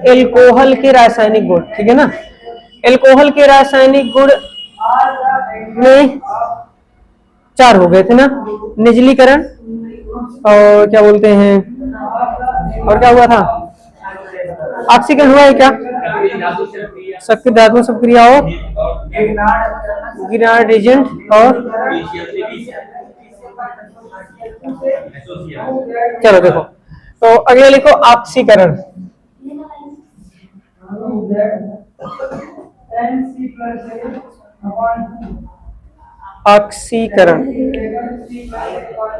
Alcohol के रासायनिक गुण, ठीक है ना। एल्कोहल के रासायनिक गुण में 4 हो गए थे ना, निर्जलीकरण और क्या बोलते हैं, और क्या हुआ था, ऑक्सीकरण हुआ है क्या, सक्रिय धातु सब क्रियाओं, गिनार्ड एजेंट, और चलो देखो, तो अगले लिखो ऑक्सीकरण। ऑक्सीकरण,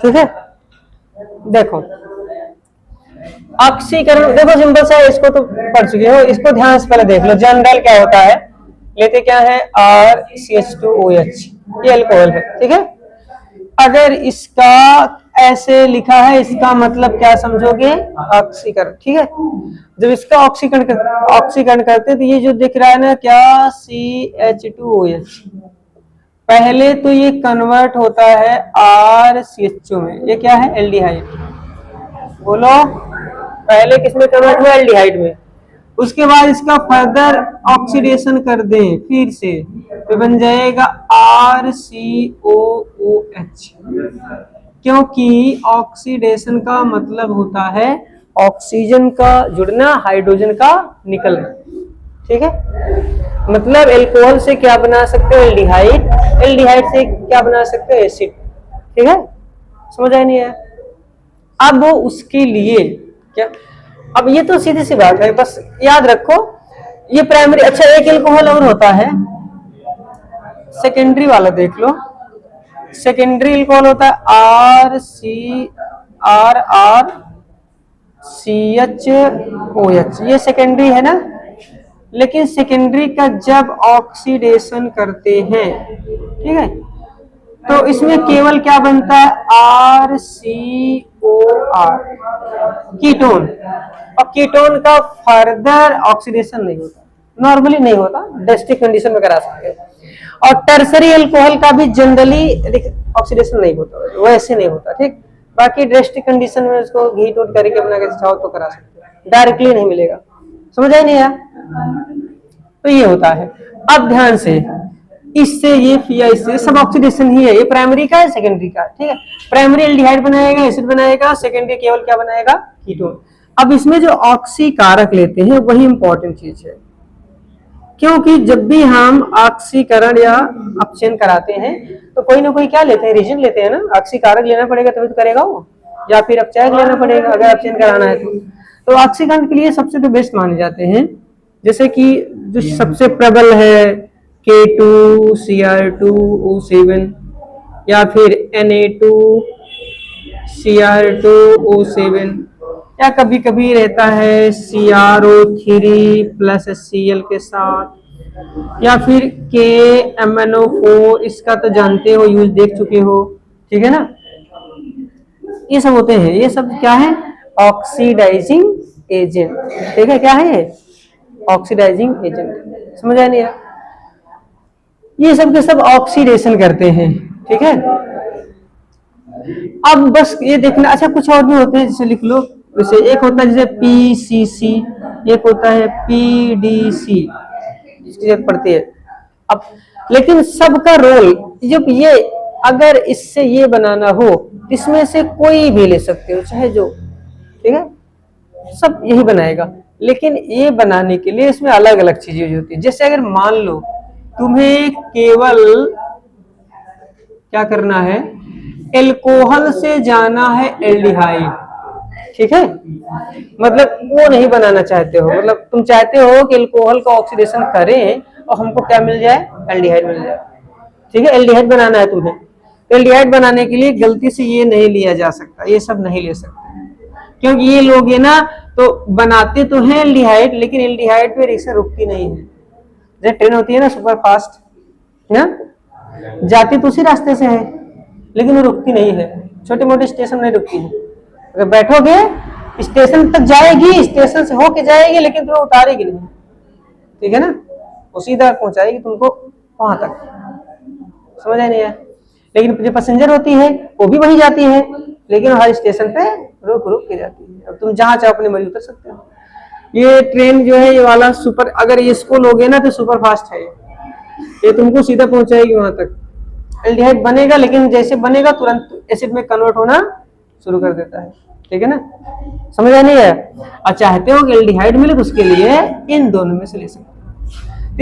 ठीक है। देखो ऑक्सीकरण, देखो सिंपल सा है, इसको तो पढ़ चुके हो, इसको ध्यान से पहले देख लो। जनरल क्या होता है, लेते क्या है, RCH2OH, ये अल्कोहल है, ठीक है। अगर इसका ऐसे लिखा है, इसका मतलब क्या समझोगे, ऑक्सीकरण, ठीक है। जब इसका ऑक्सीकरण करते तो ये जो दिख रहा है ना, क्या CH2OH, पहले तो ये कन्वर्ट होता है RCHO में, ये क्या है, एल्डिहाइड, बोलो, पहले किसमें कन्वर्ट हुआ, एल्डिहाइड में। उसके बाद इसका फर्दर ऑक्सीडेशन कर दें फिर से, तो बन जाएगा RCOOH, क्योंकि ऑक्सीडेशन का मतलब होता है ऑक्सीजन का जुड़ना, हाइड्रोजन का निकलना, ठीक है। मतलब एल्कोहल से क्या बना सकते हो, एल्डिहाइड, एल्डिहाइड से क्या बना सकते हो, एसिड, ठीक है। समझ आया नहीं है। अब वो उसके लिए क्या, अब ये तो सीधी सी बात है, बस याद रखो ये प्राइमरी। अच्छा, एक एल्कोहल और होता है सेकेंडरी वाला, देख लो, सेकेंडरी एल्कोहल होता है RCOH, ये सेकेंडरी है ना। लेकिन सेकेंडरी का जब ऑक्सीडेशन करते हैं, ठीक है, तो इसमें केवल क्या बनता है, RCOR, कीटोन, और कीटोन का फर्दर ऑक्सीडेशन नहीं होता, नॉर्मली नहीं होता, डेस्टिक कंडीशन में करा सकते हैं। और टर्सरी अल्कोहल का भी जनरली ऑक्सीडेशन नहीं होता, वैसे नहीं होता, ठीक। बाकी ड्रेस्टिक कंडीशन में उसको हीट वोट करके अपना के चाहो तो करा सकते हैं, डायरेक्टली नहीं मिलेगा। समझ आई नहीं यार। तो ये होता है। अब ध्यान से, इससे ये या इससे सब ऑक्सीडेशन ही है, ये प्राइमरी का है, सेकेंडरी का, ठीक है। प्राइमरी एल्डिहाइड बनाएगा, एसिड बनाएगा, सेकेंडरी केवल क्या बनाएगा, कीटोन। अब इसमें जो ऑक्सी कारक लेते हैं वही इंपॉर्टेंट चीज है, क्योंकि जब भी हम ऑक्सीकरण या अपचयन कराते हैं तो कोई ना कोई क्या लेते हैं, रीजन लेते हैं ना। ऑक्सी कारक लेना पड़ेगा तभी तो करेगा वो, या फिर अपचयक लेना पड़ेगा अगर अपचयन कराना है तो ऑक्सीकरण के लिए सबसे तो बेस्ट माने जाते हैं, जैसे कि जो सबसे प्रबल है K2Cr2O7, या फिर Na2Cr2O7, या कभी कभी रहता है CrO3 प्लस Cl के साथ, या फिर KMnO4, इसका तो जानते हो, यूज देख चुके हो, ठीक है ना। ये सब होते हैं, ये सब क्या है, ऑक्सीडाइजिंग एजेंट, ठीक है। क्या है ये, ऑक्सीडाइजिंग एजेंट। समझ आया नहीं यार। ये सब के सब ऑक्सीडेशन करते हैं, ठीक है। अब बस ये देखना, अच्छा कुछ और भी होते हैं, जैसे लिख लो, जैसे एक होता है जैसे PCC, एक होता है PDC, इसकी जरूरत पड़ती है। अब लेकिन सबका रोल, जब ये अगर इससे ये बनाना हो, इसमें से कोई भी ले सकते हो, चाहे जो, ठीक है, सब यही बनाएगा। लेकिन ये बनाने के लिए इसमें अलग अलग चीजें होती है। जैसे अगर मान लो तुम्हें केवल क्या करना है, एल्कोहल से जाना है एल्डिहाइड, ठीक है, मतलब वो नहीं बनाना चाहते हो, मतलब तुम चाहते हो कि एल्कोहल का ऑक्सीडेशन करें और हमको क्या मिल जाए, एल्डिहाइड मिल जाए, ठीक है। एल्डिहाइड बनाना है तुम्हें, एल्डिहाइड बनाने के लिए गलती से ये नहीं लिया जा सकता, ये सब नहीं ले सकते, क्योंकि ये लोग है ना, तो बनाते तो हैं एल्डिहाइड, लेकिन एल्डिहाइड पे रिएक्शन रुकती नहीं है। जैसे ट्रेन होती है ना सुपर फास्ट, ना जाती तो उसी रास्ते से है, लेकिन वो रुकती नहीं है, छोटे मोटे स्टेशन नहीं रुकती है। अगर बैठोगे स्टेशन तक जाएगी, स्टेशन से होके जाएगी, लेकिन तुम्हें उतारेगी नहीं, ठीक है ना, वो सीधा पहुंचाएगी तुमको वहां तक। समझ आया नहीं है। लेकिन जो पैसेंजर होती है वो भी वहीं जाती है, लेकिन हर स्टेशन पे रुक रुक के जाती है। अब तुम जहां चाहो अपनी मर्जी उतर सकते हो। ये ट्रेन जो है ये वाला सुपर, अगर ये इसको लोगे ना तो सुपर फास्ट है ये तुमको सीधा पहुंचाएगी वहां तक। एल्डिहाइड बनेगा लेकिन जैसे बनेगा तुरंत एसिड में कन्वर्ट होना शुरू कर देता है, ठीक है ना, समझ आ नहीं है। और चाहते हो कि एल्डिहाइड मिले तो उसके लिए इन दोनों में से ले सकते हो।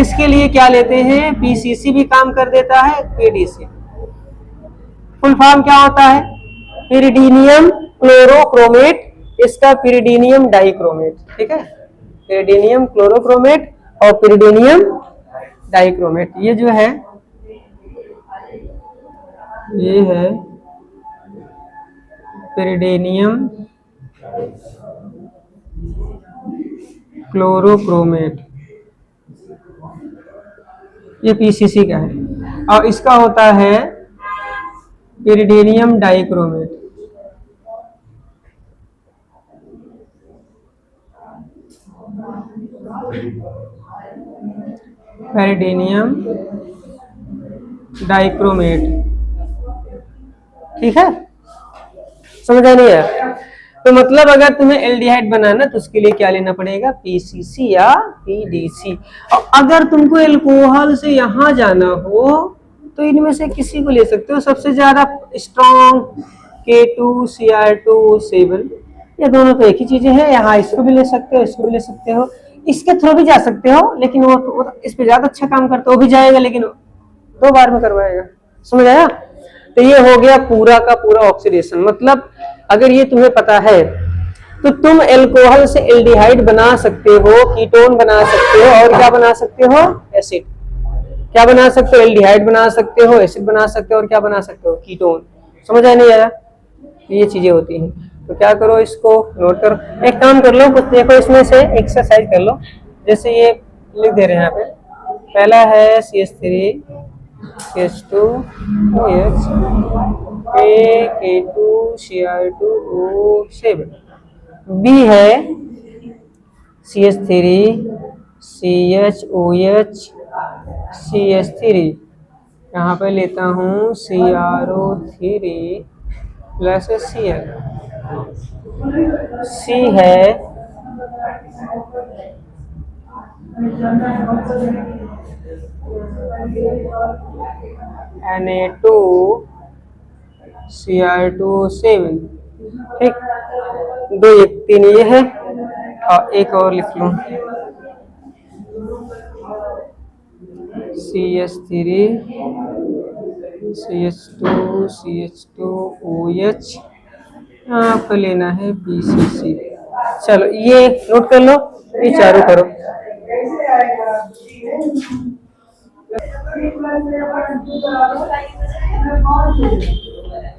इसके लिए क्या लेते हैं, पीसीसी भी काम कर देता है, पीडीसी। फुल फॉर्म क्या होता है, पिरिडीनियम क्लोरोक्रोमेट, इसका पिरिडीनियम डाइक्रोमेट, ठीक है, पिरिडीनियम क्लोरोक्रोमेट और पिरिडीनियम डाइक्रोमेट। ये जो है ये है पिरिडीनियम क्लोरोक्रोमेट, ये पीसीसी का है। और इसका होता है पिरिडीनियम डाइक्रोमेट। पिरिडीनियम डाइक्रोमेट, ठीक है, समझ आ नहीं है। तो मतलब अगर तुम्हें एल्डिहाइड बनाना तो उसके लिए क्या लेना पड़ेगा, पीसीसी या पीडीसी। और अगर तुमको एल्कोहल से यहां जाना हो तो इनमें से किसी को ले सकते हो, सबसे ज्यादा स्ट्रॉन्ग K2Cr2 7, ये दोनों तो एक ही चीजें हैं। यहाँ इसको भी ले सकते हो, इसको भी ले सकते हो, इसके थ्रू भी जा सकते हो, लेकिन वो इस पे ज्यादा अच्छा काम करता है, वो भी जाएगा लेकिन 2 बार में करवाएगा, समझ आया। तो ये हो गया पूरा का पूरा ऑक्सीडेशन। मतलब अगर ये तुम्हें पता है तो तुम एल्कोहल से एल्डिहाइड बना सकते हो, कीटोन बना सकते हो, और क्या बना सकते हो, एसिड। क्या बना सकते हो, एल्डिहाइड बना सकते हो, एसिड बना सकते हो, और क्या बना सकते हो, कीटोन। समझ आया नहीं आया, ये चीजें होती हैं। तो क्या करो, इसको नोट करो, एक काम कर लो, कुछ देखो इसमें से एक्सरसाइज कर लो। जैसे ये लिख दे रहे हैं यहाँ पे, पहला है CH3 CH2OH K2Cr2O7, B है CH3 CHOH CH3, यहाँ पे लेता हूँ CrO3 प्लस Cl, C है Na2Cr2O7, ठीक, 2 1 3 ये है, और एक और लिख लो CH3 CH2 CH2OH, यहाँ पर लेना है PCC। चलो ये नोट कर लो, ये चारों करो।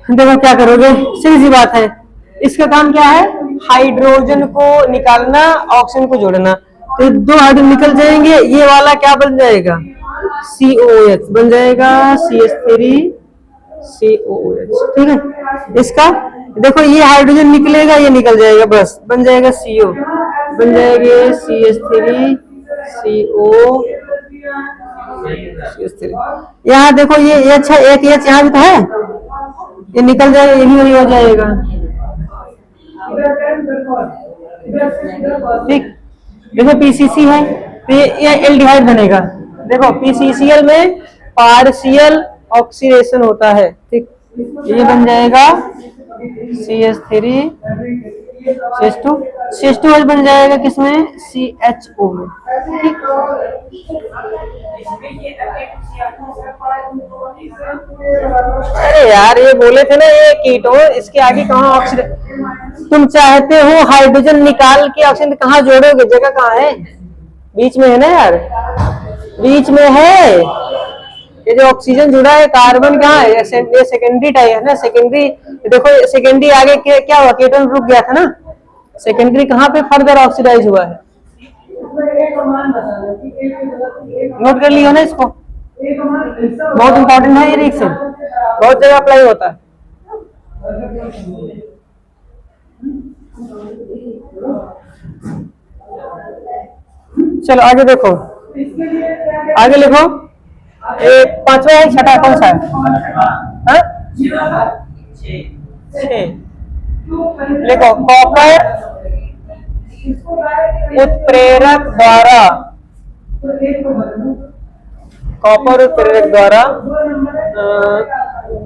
देखो क्या करोगे, सीधी सी बात है, इसका काम क्या है, हाइड्रोजन को निकालना, ऑक्सीजन को जोड़ना। तो 2 हाइड्रोजन निकल जाएंगे, ये वाला क्या बन जाएगा, COOH बन जाएगा, CH3 COOH, ठीक है। इसका देखो ये हाइड्रोजन निकलेगा, ये निकल जाएगा, बस बन जाएगा CO, बन जाएंगे CH3 CO CH3। यहाँ देखो ये H है, एक H यहाँ भी तो है, ये निकल जाएगा, ये भी वही हो जाएगा, ठीक। देखो पीसीसी है तो ये एल्डिहाइड बनेगा। देखो पीसीसीएल में पार्शियल ऑक्सीडेशन होता है, ठीक, ये बन जाएगा CH3 CH2 बन जाएगा किसमें, CHO में, ठीक। अरे यार ये बोले थे ना ये कीटोन, इसके आगे कहाँ ऑक्सीजन, तुम चाहते हो हाइड्रोजन निकाल के ऑक्सीजन कहाँ जोड़ोगे, जगह कहाँ है, बीच में है ना यार, बीच में है। ये जो ऑक्सीजन जुड़ा है, कार्बन कहाँ है, ये सेकेंडरी टाइप है ना, सेकेंडरी। देखो सेकेंडरी आगे क्या हुआ, कीटोन रुक गया था ना, सेकेंडरी कहाँ पे फर्दर ऑक्सीडाइज हुआ है, नोट कर लियो ना इसको, बहुत इंपॉर्टेंट है ये रिएक्शन, बहुत जगह अप्लाई होता है। चलो आगे देखो, आगे लिखो, एक 5वां है, 6वां कौन सा है, 6 लिखो, कॉपर उत्प्रेरक द्वारा, कॉपर उत्प्रेरक द्वारा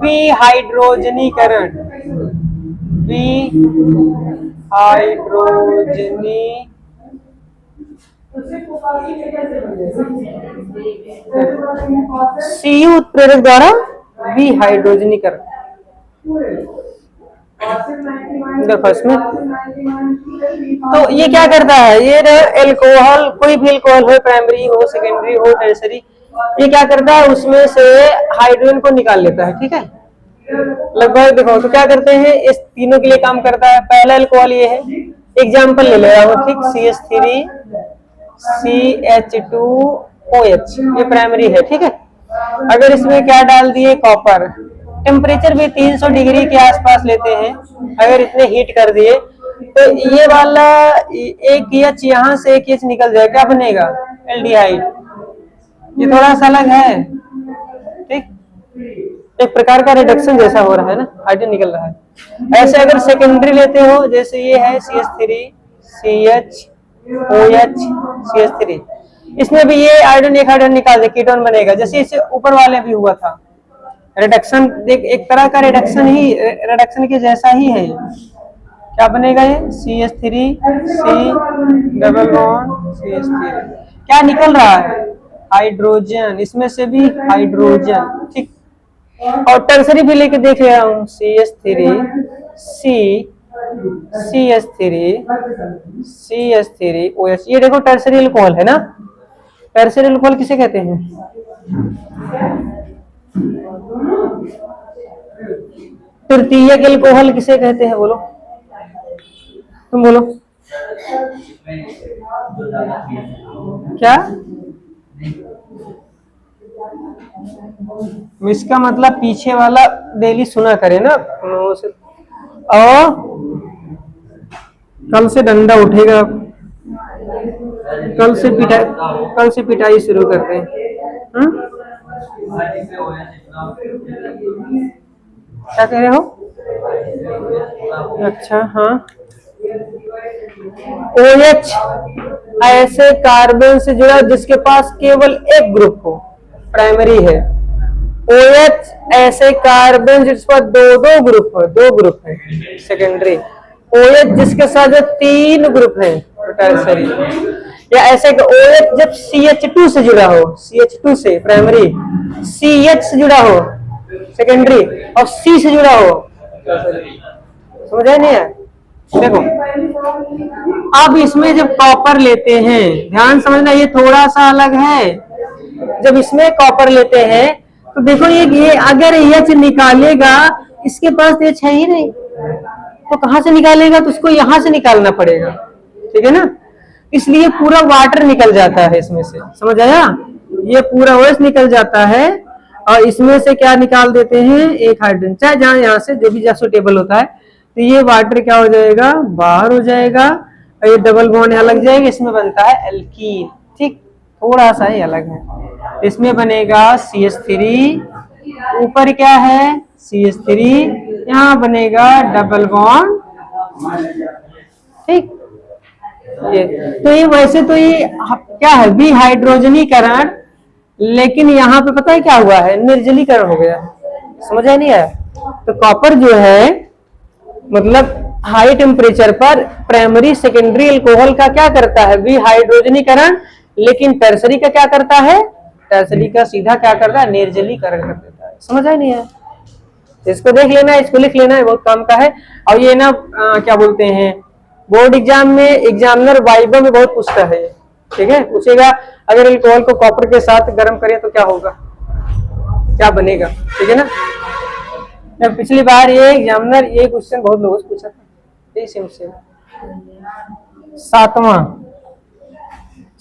विहाइड्रोजनीकरण, विहाइड्रोजनी Cu उत्प्रेरक द्वारा विहाइड्रोजनीकरण। फर्स्ट में तो ये क्या करता है, ये एल्कोहल, कोई भी एल्कोहल हो, प्राइमरी हो, सेकेंडरी हो, टर्सरी, ये क्या करता है उसमें से हाइड्रोजन को निकाल लेता है। ठीक है, लगभग देखो तो क्या करते हैं, इस तीनों के लिए काम करता है। पहला एल्कोहल ये है, एग्जाम्पल ले ले रहा हूँ, ठीक, CH3 CH2OH, ये प्राइमरी है। ठीक है, अगर इसमें क्या डाल दिए, कॉपर, टेम्परेचर भी 300 डिग्री के आसपास लेते हैं, अगर इतने हीट कर दिए तो ये वाला एक H यहाँ से एक H निकल जाए, क्या बनेगा, एल्डिहाइड। ये थोड़ा सा अलग है, ठीक, एक प्रकार का रिडक्शन जैसा हो रहा है ना, हाइड्रोजन निकल रहा है। ऐसे अगर सेकेंडरी लेते हो, जैसे ये है CH3 CHOH CH3, इसमें भी ये आयोडीन एक हाइड्रोजन निकाल दे, कीटोन बनेगा, जैसे इसे ऊपर वाले भी हुआ था। रिडक्शन एक तरह का रिडक्शन के जैसा ही है। क्या बनेगा ये, CH3 C≡CH3, क्या निकल रहा है, हाइड्रोजन, इसमें से भी हाइड्रोजन। ठीक, और टर्सरी भी लेके देख रहा हूँ, CH3 CH3OH, ये देखो टर्सरी एल्कोहल है ना। टर्सरी एल्कोहल किसे कहते हैं, तृतीयक एल्कोहल किसे कहते हैं, बोलो, तुम बोलो क्या। इसका मतलब पीछे वाला डेली सुना करे ना, और कल से डंडा उठेगा, कल से पिटाई शुरू करते हैं। क्या कह रहे हो, अच्छा हाँ, OH ऐसे कार्बन से जुड़ा जिसके पास केवल एक ग्रुप हो, प्राइमरी है। OH ऐसे कार्बन जिसके पास दो ग्रुप है, सेकेंडरी। OH जिसके साथ 3 ग्रुप है, टर्सरी। या ऐसे OH जब CH2 से जुड़ा हो, CH2 से प्राइमरी, CH से जुड़ा हो सेकेंडरी, और C से जुड़ा हो, समझा नहीं है। देखो अब इसमें जब कॉपर लेते हैं, ध्यान समझना, ये थोड़ा सा अलग है। जब इसमें कॉपर लेते हैं तो देखो ये अगर H निकालेगा, इसके पास H है ही नहीं, तो कहां से निकालेगा, तो उसको यहां से निकालना पड़ेगा। ठीक है ना, इसलिए पूरा वाटर निकल जाता है इसमें से, समझ आया, ये पूरा OH निकल जाता है, और इसमें से क्या निकाल देते हैं, एक हाइड्रोजन, चाहे जहां यहाँ से जो भी सुटेबल होता है, तो ये वाटर क्या हो जाएगा, बाहर हो जाएगा, और ये डबल बॉन्ड यहाँ लग जाएगा, इसमें बनता है एल्कीन। ठीक, थोड़ा सा ही अलग है, इसमें बनेगा CH3, ऊपर क्या है CH3, यहाँ बनेगा डबल बॉन्ड। ठीक, ये तो ये वैसे तो ये क्या है, विहाइड्रोजनीकरण, लेकिन यहाँ पे पता है क्या हुआ है, निर्जलीकरण हो गया, समझ नहीं आया। तो कॉपर जो है मतलब हाई टेम्परेचर पर प्राइमरी सेकेंडरी एल्कोहल का क्या करता है, विहाइड्रोजनीकरण, लेकिन टर्सरी का क्या करता है, टर्सरी का सीधा क्या करता है, निर्जलीकरण कर देता है। समझ आई नहीं है, इसको देख लेना, इसको लिख लेना है, बहुत काम का है। और ये ना क्या बोलते हैं, बोर्ड एग्जाम में एग्जामिनर वाइवा में बहुत पूछता है। ठीक है, पूछेगा अगर एल्कोहल को कॉपर के साथ गर्म करें तो क्या होगा, क्या बनेगा। ठीक है ना, पिछली बार ये एग्जामिनर ये क्वेश्चन बहुत लोगों से पूछा था, से।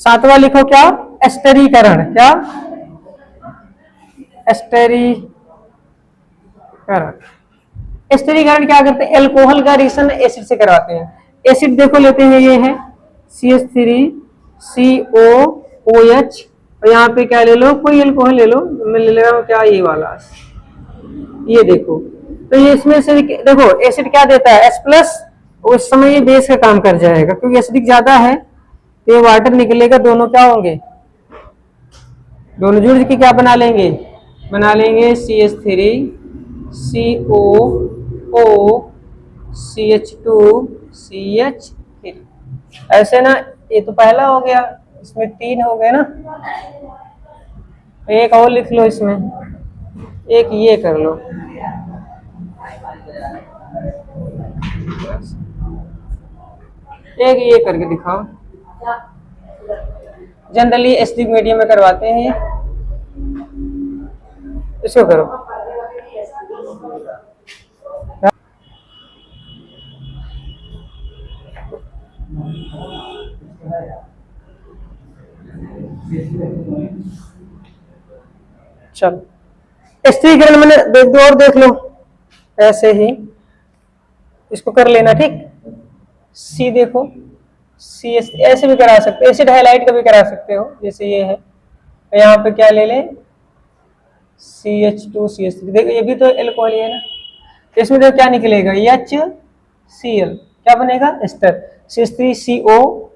सातवां लिखो क्या, एस्टरीकरण। क्या, एस्टरीकरण क्या करते हैं, एल्कोहल का रिएक्शन एसिड से करवाते हैं। एसिड देखो लेते हैं, ये है CH3COOH, और यहाँ पे क्या ले लो, कोई एल्कोहल ले लो, मैं ले रहा हूँ क्या, ये वाला, ये देखो, तो ये इसमें से देखो एसिड क्या देता है, H+, उस समय ये बेस का काम कर जाएगा, क्योंकि एसिडिक ज्यादा है तो ये वाटर निकलेगा, दोनों क्या होंगे, दोनों जुड़ के क्या बना लेंगे, बना लेंगे CH3 COO CH2 CH3। ऐसे ना, ये तो पहला हो गया, इसमें 3 हो गए ना, एक और लिख लो इसमें, एक ये कर लो, एक ये करके दिखाओ। जनरली एसिडिक मीडियम में करवाते हैं ये, इसको करो। चलो स्त्रीकरण मैंने दो और देख लो, ऐसे ही इसको कर लेना, ठीक। सी देखो, सी ऐसे भी करा सकते हो, एसिड हाइलाइट का भी करा सकते हो, जैसे ये है, यहाँ पे क्या ले लें, CH2 CH3, देखो ये भी तो एल्कोहल है ना, इसमें देखो क्या निकलेगा, HCl, क्या बनेगा, एस्टर, CH3CO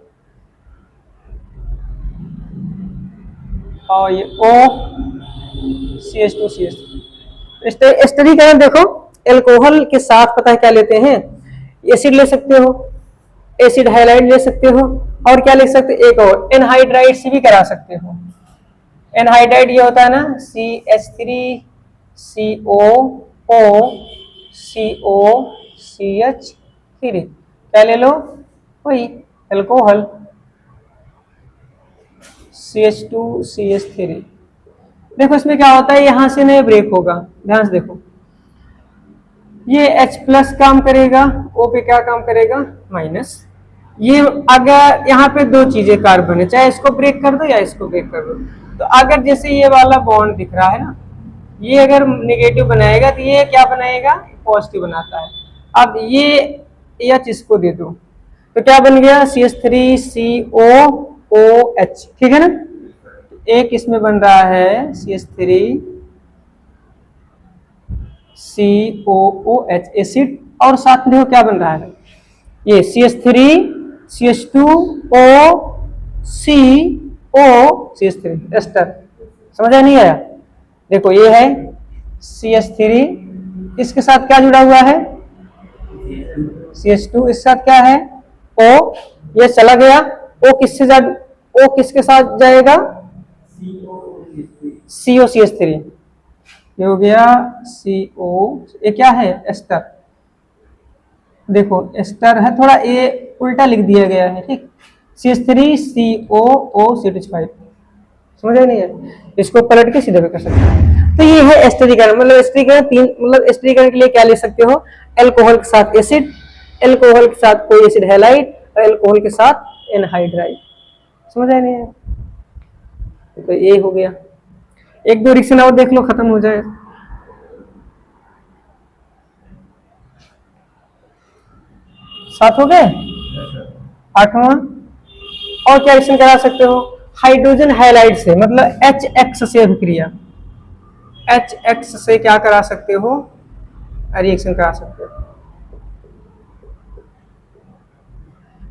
और ये O CH2 CH3। एस्टरीकरण देखो, एल्कोहल के साथ पता है क्या लेते हैं, एसिड ले सकते हो, एसिड हाइलाइड ले सकते हो, और क्या ले सकते हो, एक और एनहाइड्राइड से भी करा सकते हो। एनहाइड्राइड ये होता है ना, CH3COOCH3, क्या ले लो, वही एल्कोहल, CH2 CH3। देखो इसमें क्या होता है, यहां से नहीं ब्रेक होगा, ध्यान से देखो, ये H+ काम करेगा, O पे क्या काम करेगा, माइनस। ये अगर यहाँ पे दो चीजें कार्बन है, चाहे इसको ब्रेक कर दो या इसको ब्रेक कर दो, तो अगर जैसे ये वाला बॉन्ड दिख रहा है ना, ये अगर नेगेटिव बनाएगा तो ये क्या बनाएगा, पॉजिटिव बनाता है। अब ये H इसको दे दो तो क्या बन गया, CH3COOH, ठीक है ना। एक इसमें बन रहा है CH3COOH एसिड, और साथ में क्या बन रहा है, ये CH3CH2OCOCH3 एस्टर। समझ नहीं आया, देखो ये है CH3, इसके साथ क्या जुड़ा हुआ है, CH2, इसके साथ क्या है, O, ये चला गया, O किसके साथ जाएगा, COCH3, ये हो गया CO, ये क्या है, एस्टर। देखो एस्टर है, थोड़ा ये उल्टा लिख दिया गया है, ठीक, CH3COOCH5, समझ नहीं है, इसको पलट के सीधे भी कर सकते हैं। तो ये है एस्टरीकरण, मतलब एस्टरीकरण तीन, मतलब एस्टरीकरण के लिए क्या ले सकते हो, एल्कोहल के साथ एसिड, एल्कोहल के साथ कोई एसिड हैलाइड, और एल्कोहल के साथ एनहाइड्राइड, समझ नहीं है। तो ये हो गया, एक दो रिएक्शन और देख लो, खत्म हो जाए। सात हो गए, आठवां, और क्या रिएक्शन करा सकते हो, हाइड्रोजन हैलाइड से, मतलब HX से अभिक्रिया, HX से क्या करा सकते हो, रिएक्शन करा सकते हो।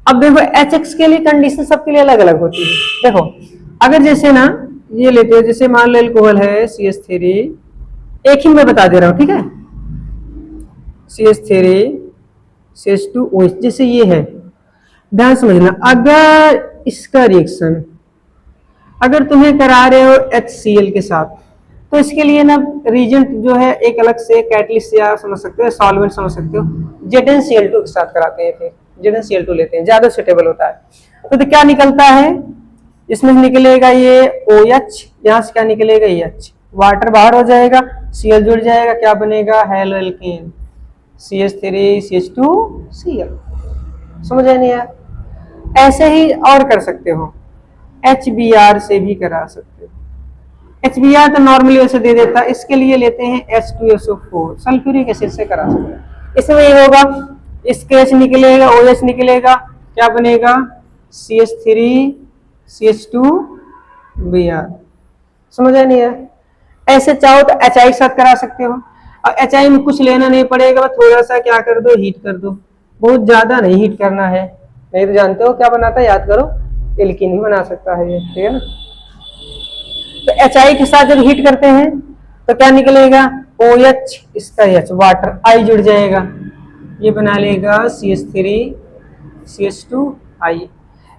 अब देखो HX के लिए कंडीशन सबके लिए अलग अलग होती है। देखो अगर जैसे ना ये लेते हो, जैसे मान लो एल्कोहल है CH3, एक ही मैं बता दे रहा हूं, ठीक है, CH3 CH2OH, जैसे ये है, ध्यान समझना, अगर इसका रिएक्शन अगर तुम्हें करा रहे हो HCl के साथ, तो इसके लिए ना रीजेंट जो है एक अलग से कैटलिस्ट या समझ सकते हो, सॉल्वेंट समझ सकते हो, ZnCl2 के साथ कराते हैं, फिर ZnCl2 लेते हैं, ज्यादा सुटेबल होता है। तो क्या निकलता है, इसमें निकलेगा ये OH, यहाँ से क्या निकलेगा H, वाटर बाहर हो जाएगा, Cl जुड़ जाएगा, क्या बनेगा, हेलो एल्केन, CH3CH2Cl। समझ नहीं आया, ऐसे ही और कर सकते हो, HBr से भी करा सकते हो। HBr तो नॉर्मली वैसे दे देता, इसके लिए लेते हैं H2SO4, सल्फ्यूरिक एसिड से करा सकते हैं। इसमें ये होगा, इसके H निकलेगा, OH निकलेगा, क्या बनेगा, CH3CH2Br। समझ नहीं है, ऐसे चाहो तो HI के साथ करा सकते हो, और HI में कुछ लेना नहीं पड़ेगा, थोड़ा सा क्या कर दो, हीट कर दो, बहुत ज्यादा नहीं हीट करना है, नहीं तो जानते हो क्या बनाता है, याद करो, एल्कीन ही बना सकता है ये, ठीक है ना। तो HI के साथ जब हीट करते हैं तो क्या निकलेगा, OH, इसका H वाटर, I जुड़ जाएगा, ये बना लेगा CH3 CH2I।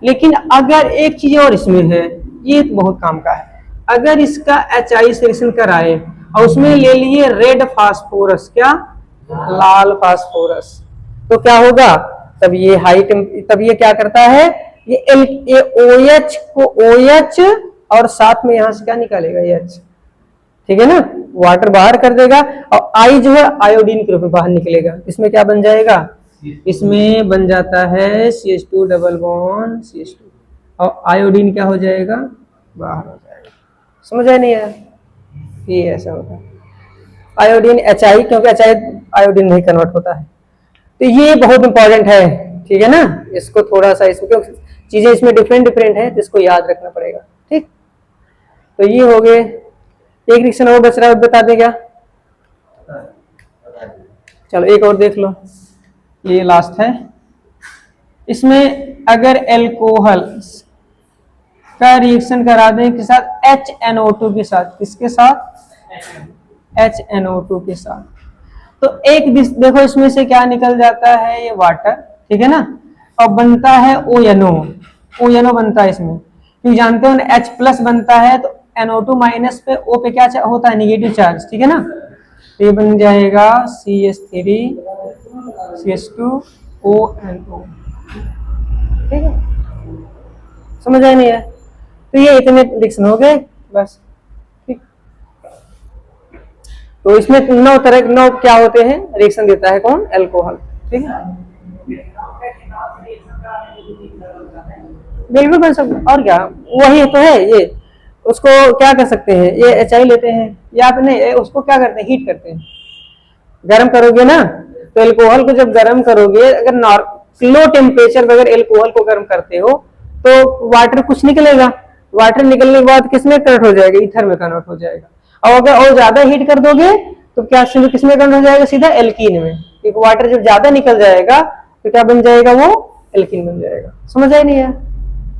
लेकिन अगर एक चीज और इसमें है, ये बहुत काम का है, अगर इसका HI से रिएक्शन कराए और उसमें ले लिए रेड फास्फोरस, क्या, लाल फास्फोरस, तो क्या होगा, तब ये तब ये क्या करता है, ये OH को OH और साथ में यहां से क्या निकालेगा, H, ठीक है ना, वाटर बाहर कर देगा, और I जो है आयोडीन के रूप में बाहर निकलेगा, इसमें क्या बन जाएगा, इसमें बन जाता है CH2 डबल बॉन्ड CH2, और आयोडीन क्या हो जाएगा, बाहर हो जाएगा। समझ आया नहीं है, ये ऐसा होता है आयोडीन HI, क्योंकि HI आयोडीन नहीं कन्वर्ट होता है। तो ये बहुत इंपॉर्टेंट है, ठीक है ना, इसको थोड़ा सा, इसमें क्योंकि चीजें इसमें डिफरेंट डिफरेंट है तो इसको याद रखना पड़ेगा, ठीक। तो ये हो गए, एक रिएक्शन और बच रहा है, बता दें क्या, चलो एक और देख लो, ये लास्ट है। इसमें अगर एल्कोहल का रिएक्शन करा दें किसके साथ, HNO2 के साथ, किसके साथ, HNO2 के साथ, तो एक देखो इसमें से क्या निकल जाता है, ये वाटर, ठीक है ना, और बनता है ONO बनता है इसमें, क्योंकि जानते हो ना H प्लस बनता है तो NO2 माइनस पे O पे क्या होता है, नेगेटिव चार्ज, ठीक है ना, तो ये बन जाएगा CH3 CH2 ONO, ठीक है, समझ आए नहीं है। तो ये इतने रिएक्शन हो गए बस, ठीक। तो इसमें 9 क्या होते हैं, रिएक्शन देता है कौन, एल्कोहल, ठीक है, बिल्कुल बन सकता, और क्या, वही तो है ये, उसको क्या कर सकते हैं, ये HI लेते हैं, या अपने उसको क्या करते हैं, हीट करते हैं, गर्म करोगे ना, तो एल्कोहल को जब गर्म करोगे, अगर लो टेम्परेचर पर अगर एल्कोहल को गर्म करते हो तो वाटर कुछ निकलेगा, वाटर निकलने के बाद किसमें कन्वर्ट हो जाएगा, ईथर में कन्वर्ट हो जाएगा, और अगर और ज्यादा हीट कर दोगे तो क्या किसमें कन्वर्ट हो जाएगा, सीधा एल्कीन में, एक वाटर जब ज्यादा निकल जाएगा तो क्या बन जाएगा, वो एल्कीन बन जाएगा। समझ आई नहीं है,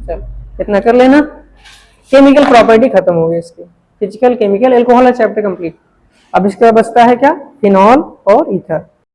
चल इतना कर लेना, केमिकल प्रॉपर्टी खत्म हो गई इसकी, physical chemical alcohol chapter complete. अब इसका बचता है क्या, फिनॉल और ईथर।